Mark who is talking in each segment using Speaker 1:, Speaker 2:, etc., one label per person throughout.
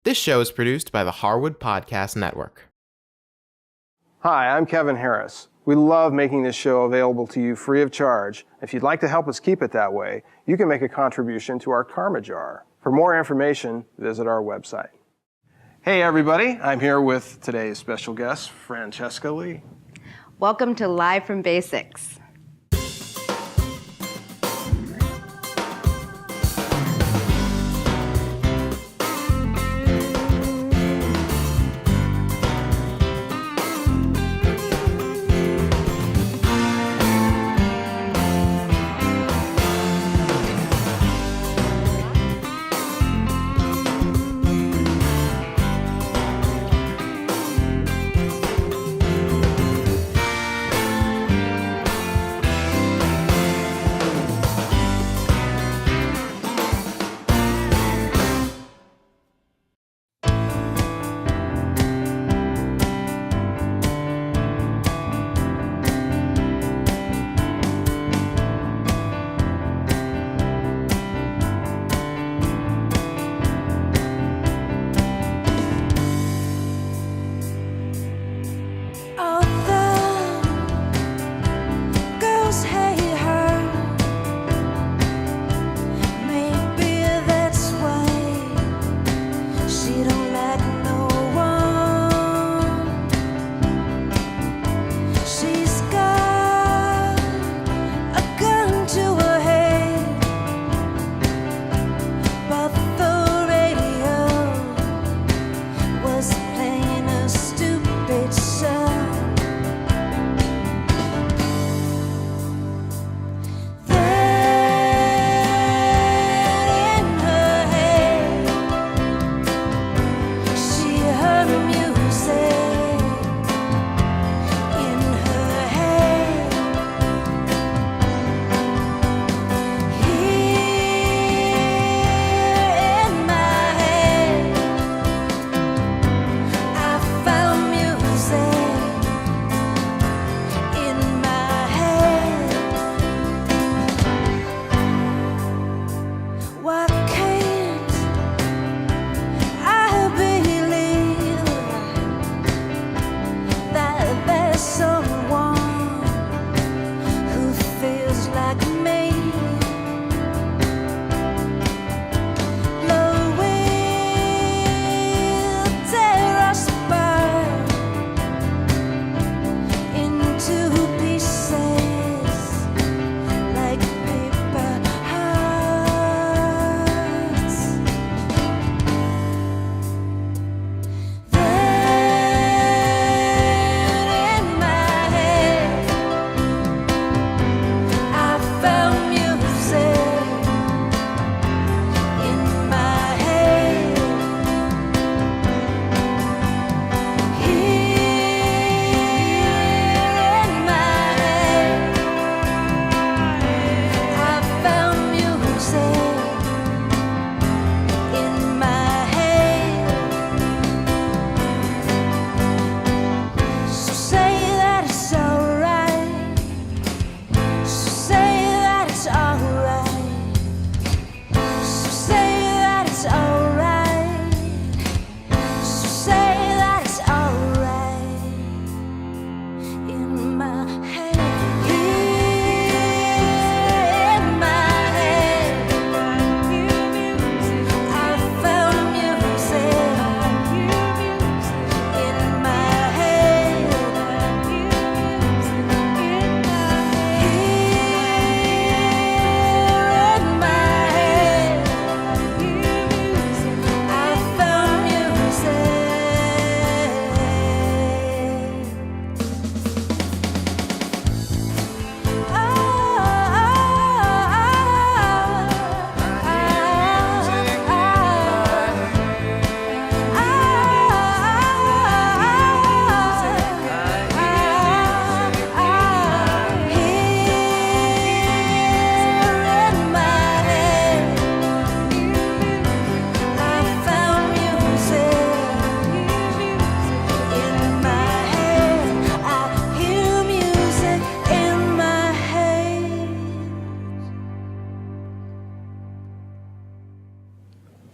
Speaker 1: This show is produced by the Harwood Podcast Network.
Speaker 2: Hi, I'm Kevin Harris. We love making this show available to you free of charge. If you'd like to help us keep it that way, you can make a contribution to our Karma Jar. For more information, visit our website. Hey everybody, I'm here with today's special guest, Francesca Lee.
Speaker 3: Welcome to Live from Basics.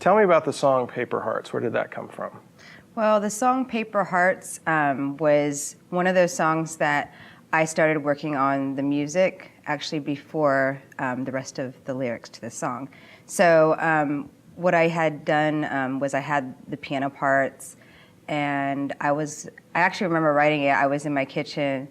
Speaker 2: Tell me about the song Paper Hearts. Where did that come from?
Speaker 3: Well, the song Paper Hearts was one of those songs that I started working on the music actually before the rest of the lyrics to the song. So what I had done was I had the piano parts, and I actually remember writing it. I was in my kitchen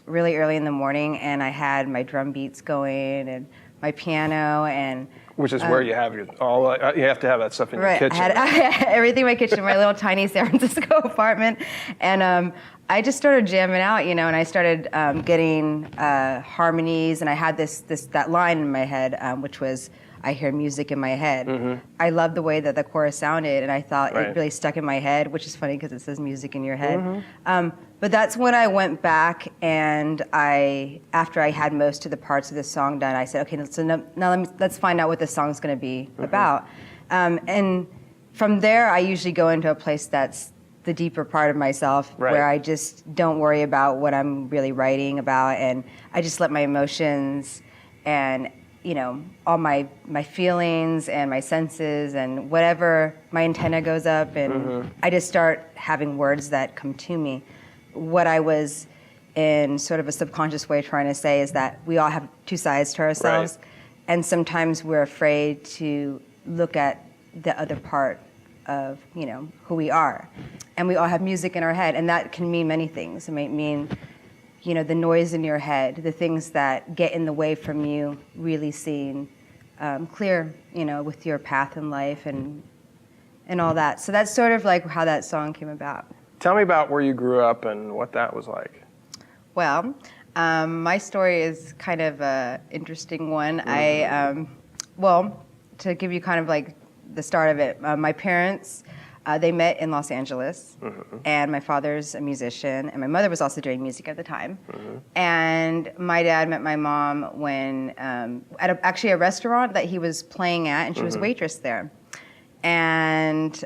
Speaker 3: really early in the morning, and I had my drum beats going and my piano and.
Speaker 2: Which is where you have you have to have that stuff in your kitchen.
Speaker 3: I had everything in my kitchen, my little tiny San Francisco apartment, and I just started jamming out, and I started getting harmonies, and I had that line in my head, which was, I hear music in my head. Mm-hmm. I loved the way that the chorus sounded, and I thought it really stuck in my head, which is funny because it says music in your head. Mm-hmm. But that's when I went back, and after I had most of the parts of the song done, I said, okay, so now let's find out what this song's going to be about. And from there, I usually go into a place that's the deeper part of myself, where I just don't worry about what I'm really writing about, and I just let my emotions and all my feelings and my senses and whatever, my antenna goes up, and I just start having words that come to me. What I was in sort of a subconscious way trying to say is that we all have two sides to ourselves, and sometimes we're afraid to look at the other part of who we are, and we all have music in our head, and that can mean many things. It might mean the noise in your head, the things that get in the way from you really seeing clear, with your path in life and all that. So that's sort of like how that song came about.
Speaker 2: Tell me about where you grew up and what that was like.
Speaker 3: Well, my story is kind of an interesting one. To give you kind of like the start of it, my parents, they met in Los Angeles, and my father's a musician, and my mother was also doing music at the time. And my dad met my mom when at actually a restaurant that he was playing at, and she was a waitress there. And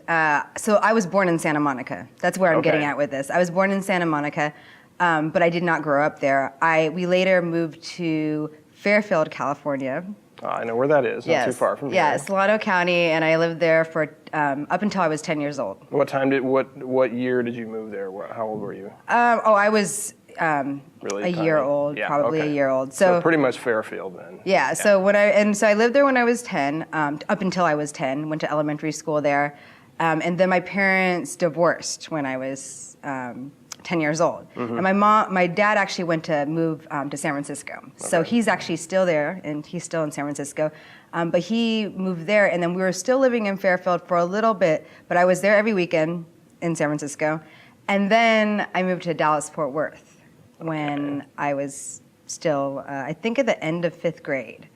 Speaker 3: so I was born in Santa Monica. That's where I'm getting at with this. I was born in Santa Monica, but I did not grow up there. We later moved to Fairfield, California.
Speaker 2: I know where that is, not too far from here.
Speaker 3: Yeah, Solano County, and I lived there for up until I was 10 years old.
Speaker 2: What year did you move there? How old were you?
Speaker 3: I was
Speaker 2: really
Speaker 3: a year old, probably a year old. So
Speaker 2: pretty much Fairfield then.
Speaker 3: Yeah. So I lived there when I was 10, up until I was 10. Went to elementary school there, and then my parents divorced when I was 10 years old. And my dad actually went to move to San Francisco. So he's actually still there, and he's still in San Francisco. But he moved there, and then we were still living in Fairfield for a little bit, but I was there every weekend in San Francisco. And then I moved to Dallas-Fort Worth when I was still, I think at the end of 5th grade.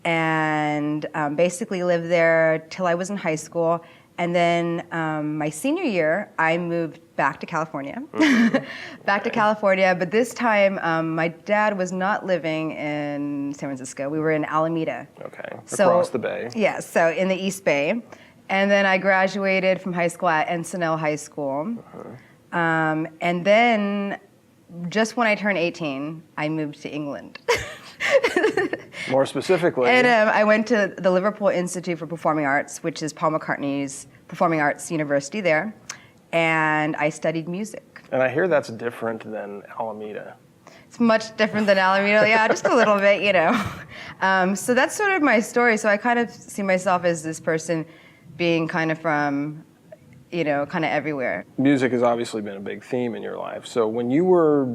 Speaker 3: And basically lived there till I was in high school. And then my senior year, I moved back to California. To California, but this time my dad was not living in San Francisco. We were in Alameda.
Speaker 2: Across the bay.
Speaker 3: Yeah, so in the East Bay. And then I graduated from high school at Encinal High School. And then just when I turned 18, I moved to England.
Speaker 2: More specifically.
Speaker 3: And I went to the Liverpool Institute for Performing Arts, which is Paul McCartney's performing arts university there, and I studied music.
Speaker 2: And I hear that's different than Alameda.
Speaker 3: It's much different than Alameda, yeah, just a little bit, So that's sort of my story. So I kind of see myself as this person being kind of from, kind of everywhere.
Speaker 2: Music has obviously been a big theme in your life. So when you were,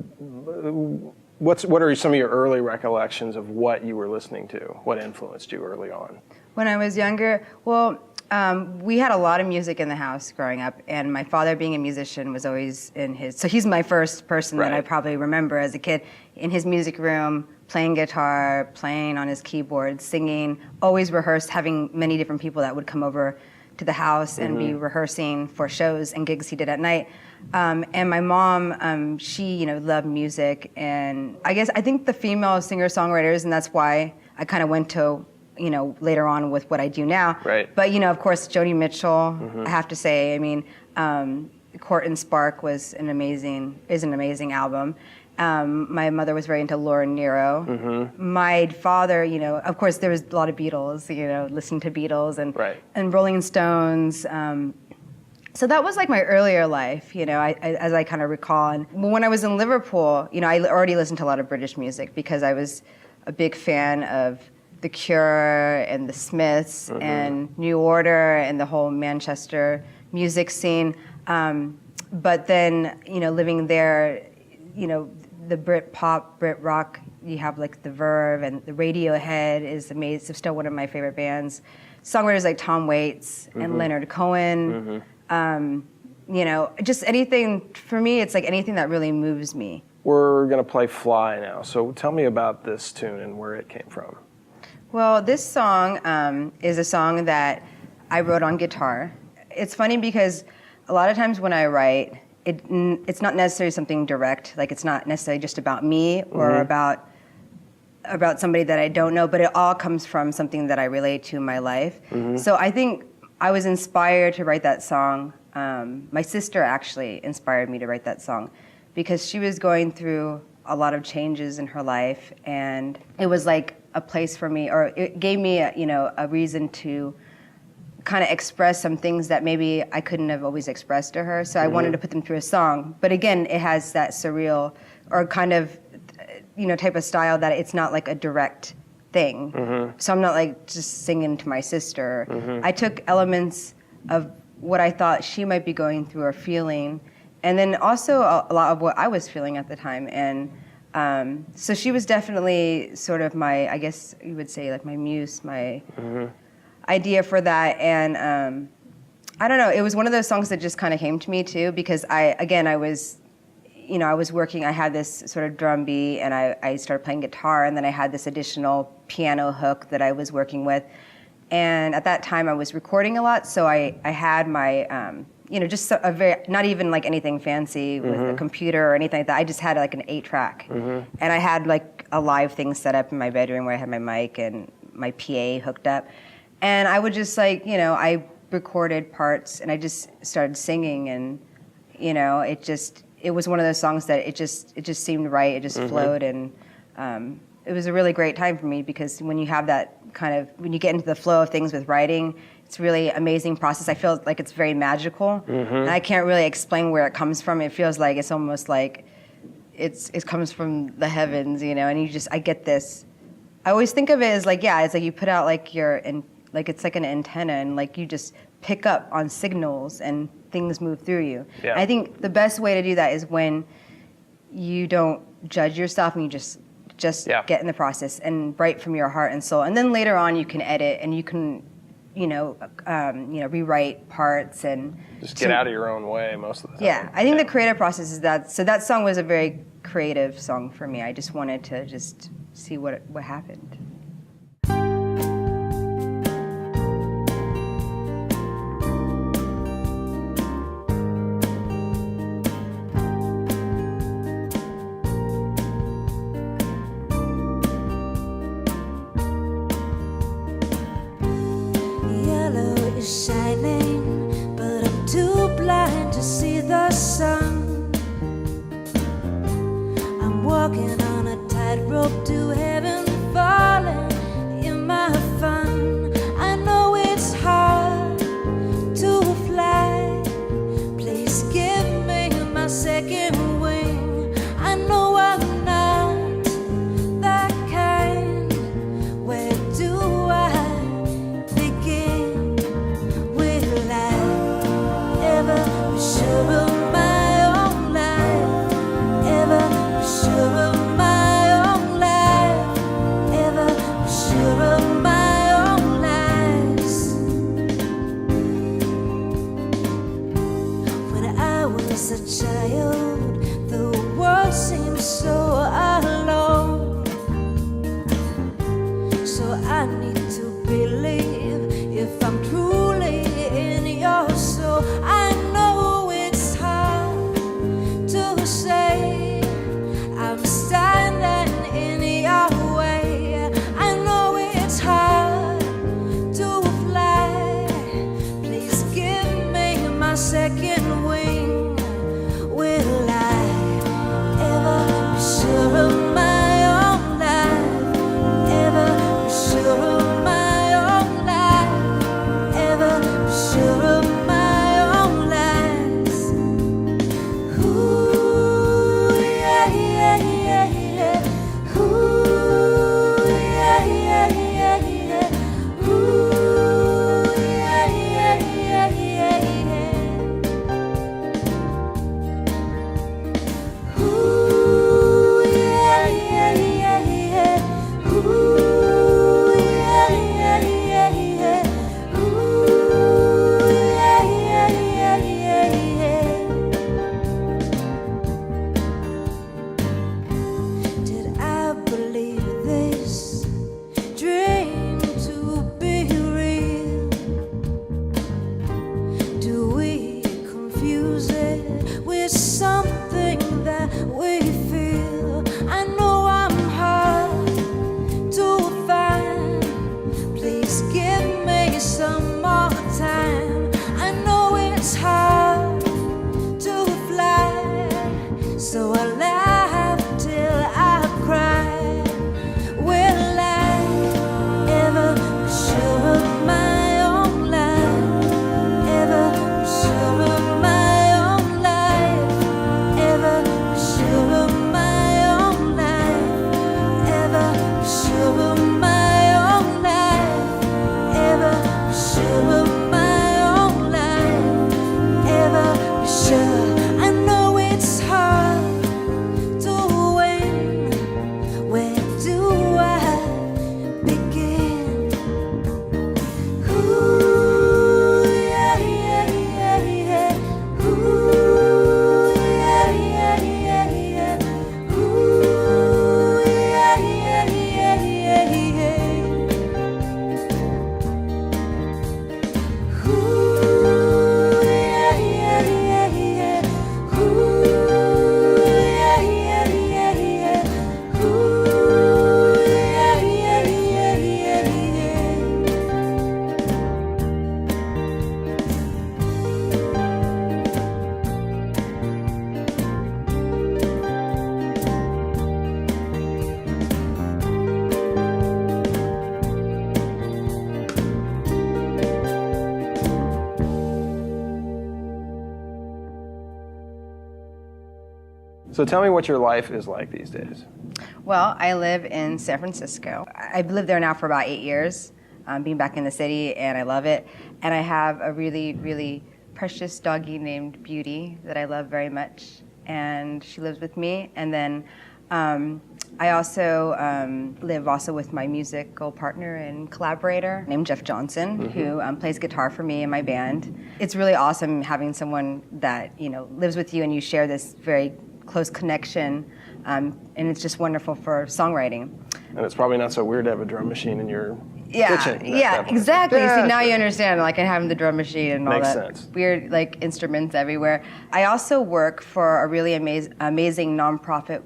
Speaker 2: what are some of your early recollections of what you were listening to? What influenced you early on?
Speaker 3: When I was younger, we had a lot of music in the house growing up, and my father, being a musician, was always so he's my first person that I probably remember as a kid, in his music room, playing guitar, playing on his keyboard, singing, always rehearsed, having many different people that would come over to the house and be rehearsing for shows and gigs he did at night. And my mom, she, loved music, and I think the female singer-songwriters, and that's why I kind of went to, later on with what I do now.
Speaker 2: Right.
Speaker 3: But, of course, Joni Mitchell, I have to say, Court and Spark is an amazing album. My mother was very into Laura Nyro. Mm-hmm. My father, of course, there was a lot of Beatles, listening to Beatles and Rolling Stones. So that was like my earlier life, as I kind of recall. And when I was in Liverpool, I already listened to a lot of British music because I was a big fan of The Cure and the Smiths and New Order and the whole Manchester music scene. But then, living there, the Brit pop, Brit rock, you have like the Verve and the Radiohead is amazing, still one of my favorite bands. Songwriters like Tom Waits and Leonard Cohen. Just anything, for me, it's like anything that really moves me.
Speaker 2: We're going to play Fly now, so tell me about this tune and where it came from.
Speaker 3: Well, this song is a song that I wrote on guitar. It's funny because a lot of times when I write, it's not necessarily something direct, like it's not necessarily just about me or about somebody that I don't know, but it all comes from something that I relate to in my life. So I think I was inspired to write that song. My sister actually inspired me to write that song because she was going through a lot of changes in her life, and it was like a place for me, or it gave me a reason to kind of express some things that maybe I couldn't have always expressed to her. So I wanted to put them through a song. But again, it has that surreal or kind of type of style that it's not like a direct thing. So I'm not like just singing to my sister. I took elements of what I thought she might be going through or feeling, and then also a lot of what I was feeling at the time. And so she was definitely sort of my, I guess you would say, like my muse, my idea for that. And I don't know, it was one of those songs that just kind of came to me too, because I was working, I had this sort of drum beat, and I started playing guitar, and then I had this additional piano hook that I was working with. And at that time I was recording a lot, so I had my, just a very, not even like anything fancy with a computer or anything like that. I just had like an 8-track. And I had like a live thing set up in my bedroom where I had my mic and my PA hooked up. And I would just like, I recorded parts and I just started singing, and, it was one of those songs that it just seemed right. It just flowed, and it was a really great time for me, because when you have that when you get into the flow of things with writing, it's really amazing process. I feel like it's very magical, and I can't really explain where it comes from. It feels like it's almost like it comes from the heavens, and I get this. I always think of it as like, it's like you put out like it's like an antenna, and like you just pick up on signals and things move through you. Yeah. I think the best way to do that is when you don't judge yourself and you just get in the process and write from your heart and soul. And then later on you can edit and you can, rewrite parts and
Speaker 2: just get out of your own way most of the time.
Speaker 3: Yeah, I think the creative process is that. So that song was a very creative song for me. I just wanted to just see what happened.
Speaker 4: Shining, but I'm too blind to see the sun. I'm walking on a tightrope to heaven, falling in my fun. I know it's hard to fly. Please give me my second wing. I know I'm not that kind. Where do I begin? Sure of my own life, ever sure of my own life, ever sure of my own lives. When I was a child, the world seemed so alone. So I need to believe if I'm truly in your soul. I know it's hard to say I'm standing in your way. I know it's hard to fly. Please give me my second wing. Will I ever be
Speaker 2: So tell me what your life is like these days.
Speaker 3: Well, I live in San Francisco. I've lived there now for about 8 years, being back in the city, and I love it. And I have a really, really precious doggie named Beauty that I love very much, and she lives with me. And then I also live with my musical partner and collaborator named Jeff Johnson, who plays guitar for me in my band. It's really awesome having someone that lives with you and you share this very close connection, and it's just wonderful for songwriting.
Speaker 2: And it's probably not so weird to have a drum machine in your kitchen.
Speaker 3: Yeah, exactly.
Speaker 2: Yeah,
Speaker 3: See, now
Speaker 2: sure.
Speaker 3: you understand, like, and having the drum machine and all
Speaker 2: Makes
Speaker 3: that
Speaker 2: sense.
Speaker 3: weird, like, instruments everywhere. I also work for a really amazing nonprofit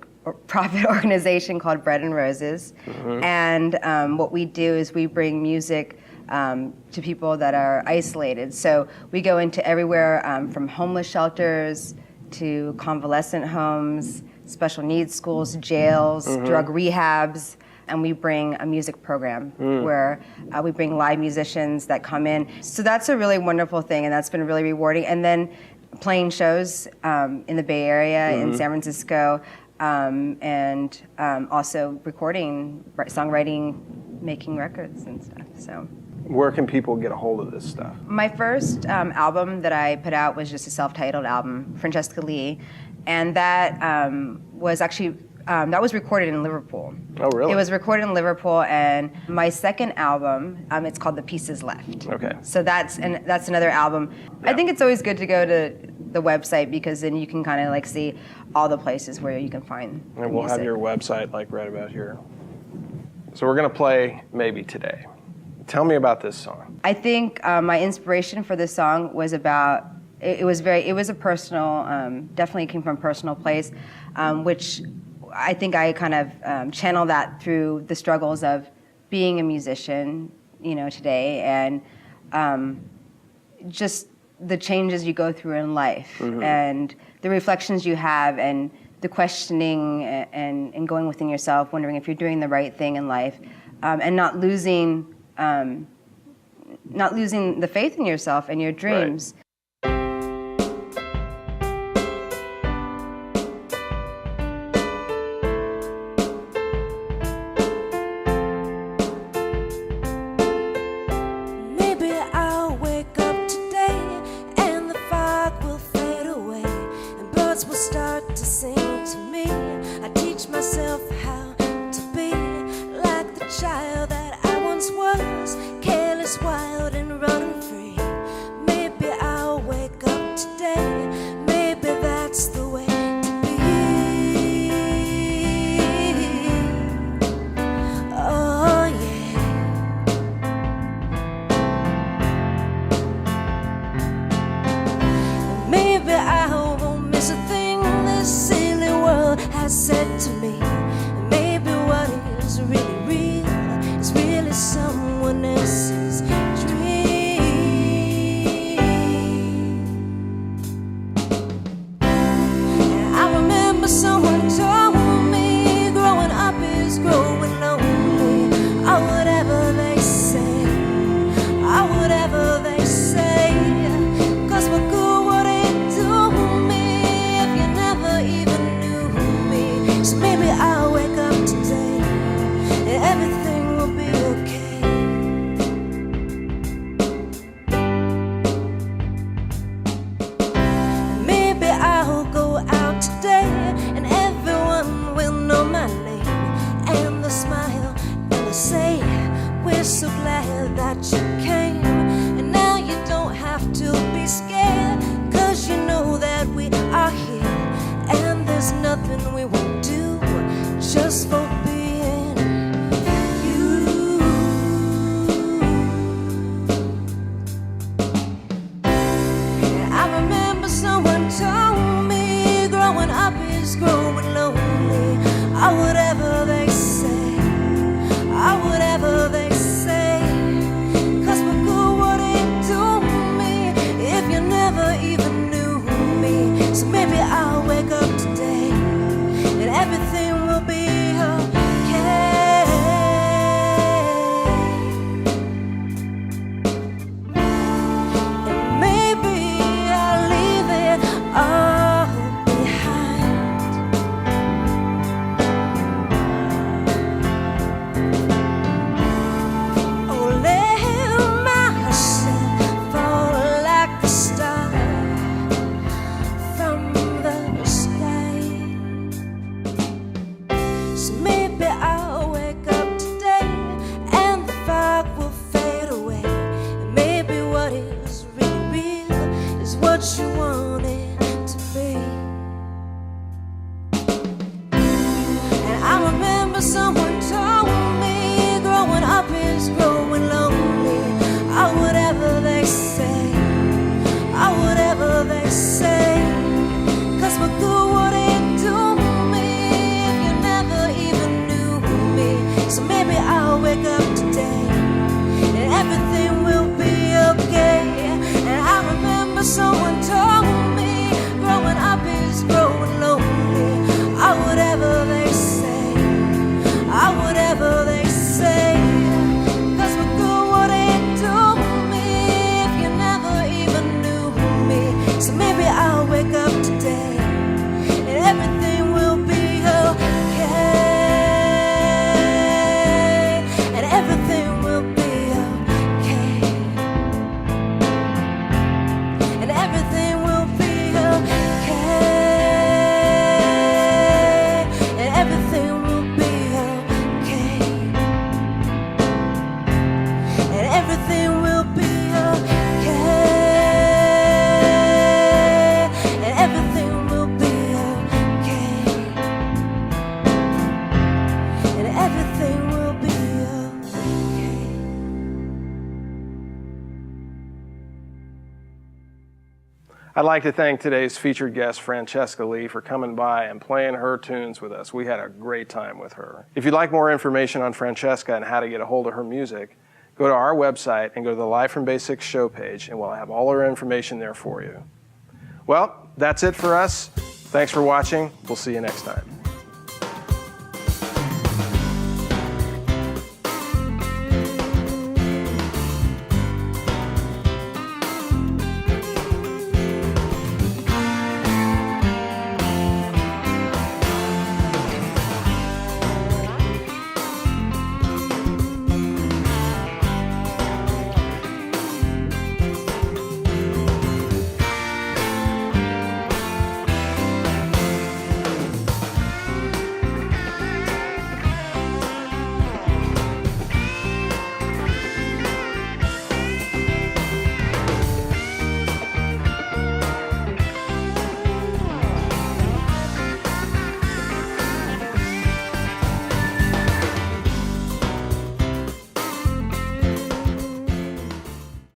Speaker 3: organization called Bread and Roses, and what we do is we bring music to people that are isolated. So we go into everywhere from homeless shelters to convalescent homes, special needs schools, jails, drug rehabs, and we bring a music program where we bring live musicians that come in. So that's a really wonderful thing, and that's been really rewarding. And then playing shows in the Bay Area, in San Francisco, and also recording, songwriting, making records and stuff. So.
Speaker 2: Where can people get a hold of this stuff?
Speaker 3: My first album that I put out was just a self-titled album, Francesca Lee, and that was actually that was recorded in Liverpool.
Speaker 2: Oh, really?
Speaker 3: It was recorded in Liverpool, and my second album, it's called The Pieces Left.
Speaker 2: Okay.
Speaker 3: So that's another album.
Speaker 2: Yeah.
Speaker 3: I think it's always good to go to the website because then you can kind of like see all the places where you can find
Speaker 2: And we'll
Speaker 3: music.
Speaker 2: have your website like right about here. So we're going to play Maybe Today. Tell me about this song.
Speaker 3: I think my inspiration for this song was about, it was a personal, definitely came from a personal place, which I think I kind of channel that through the struggles of being a musician, today, and just the changes you go through in life, and the reflections you have, and the questioning, and going within yourself, wondering if you're doing the right thing in life, and not losing the faith in yourself and your dreams.
Speaker 4: Maybe I'll wake up today and the fog will fade away and birds will start to sing to me. I teach myself how to be like the child that I once was, careless, wild, and running free. Maybe I'll what you want it to be. And I remember someone told me growing up is growing lonely. Oh, whatever they say, oh, whatever they say. 'Cause what good would it do me if you never even knew me? So maybe I'll wake up today and everything will be okay. And I remember someone told me growing up is growing lonely. Oh, whatever they say, oh, whatever they say. 'Cause what good would it do me if you never even knew me? So maybe I'll wake up today and everything will be okay. And everything will be okay. And everything will be okay. And everything will be okay. And everything will be okay. And everything will be okay. And everything will be okay.
Speaker 2: I'd like to thank today's featured guest, Francesca Lee, for coming by and playing her tunes with us. We had a great time with her. If you'd like more information on Francesca and how to get a hold of her music, go to our website and go to the Live from Basics show page, and we'll have all her information there for you. Well, that's it for us. Thanks for watching. We'll see you next time.